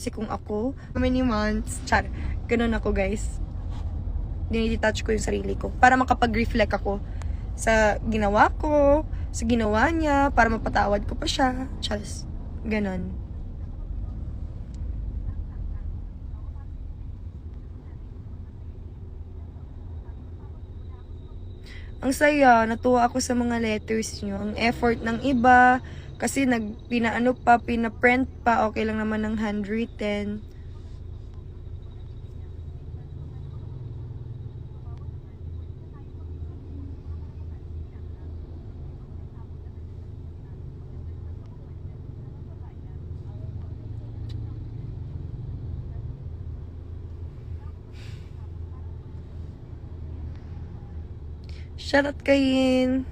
Kasi kung ako, how many months, char, ganun ako guys. Dinidetouch ko yung sarili ko para makapag-reflect ako sa ginawa ko, sa ginawa niya, para mapatawad ko pa siya. Charas, ganun. Ang saya, natuwa ako sa mga letters nyo. Ang effort ng iba, kasi pinaprint pa, okay lang naman ng handwritten. Shoutout kayin.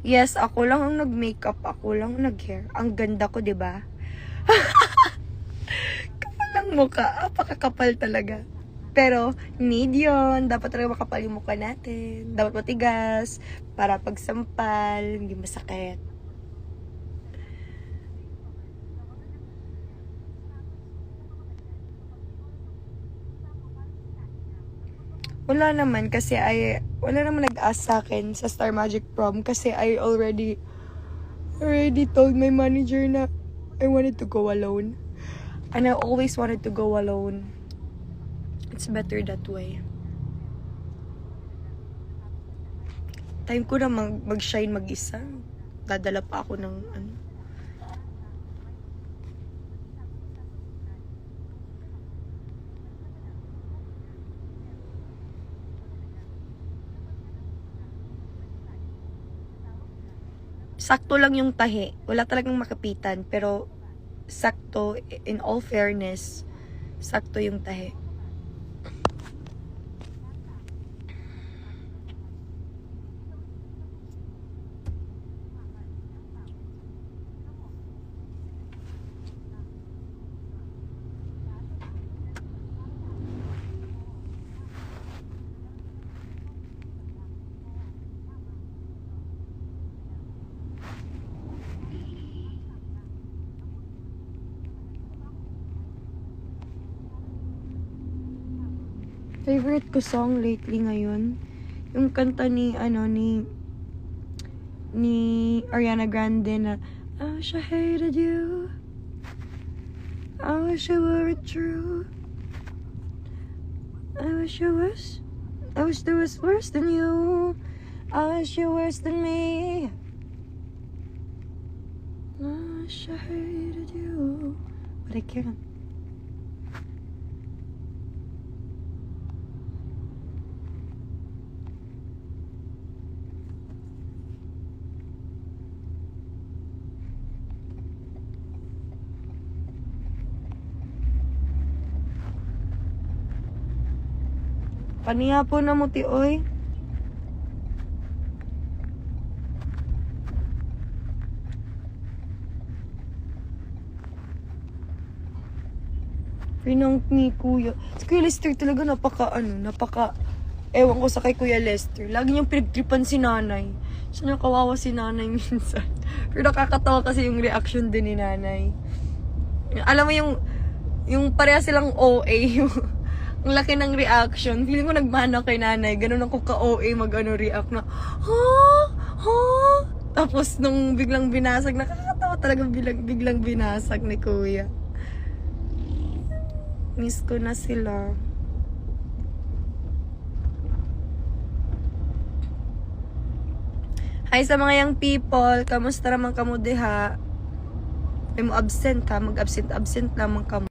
Yes, ako lang ang nag-makeup, ako lang ang nag-hair. Ang ganda ko, 'di ba? Kapal ng mukha, apakakapal talaga. Pero need 'yon, dapat talaga makapal yung mukha natin. Dapat matigas para pagsampal, hindi masakit. Wala naman kasi wala naman nag-ask sa akin sa Star Magic Prom kasi I already told my manager na I wanted to go alone. And I always wanted to go alone. It's better that way. Time ko na mag-shine mag-isa. Dadala pa ako ng ano. Sakto lang yung tahi. Wala talagang makapitan. Pero, sakto, in all fairness, sakto yung tahi. Favorite ko song lately ngayon, yung kanta ni Ariana Grande na I wish I hated you, I wish it were true, I wish there was worse than you, I wish you're worse than me, I wish I hated you, but I can't. Kaniya po na mo ti oy. Pinang ni Kuya. Si Kuya Lester talaga ewan ko sa kay Kuya Lester. Lagi niyang pinagtripan si nanay. So nakawawa si nanay minsan. Pero nakakatawa kasi yung reaction din ni nanay. Alam mo yung pareha silang OA, yung ang laki ng reaction. Feeling ko nagmana kay nanay. Ganun ako ka-OA react na, ha? Ha? Tapos nung biglang binasag, nakakatawa talaga biglang binasag ni Kuya. Miss ko na sila. Hi sa mga young people. Kamusta naman kamo diha? May mo absent ha? Mag-absent naman kamo.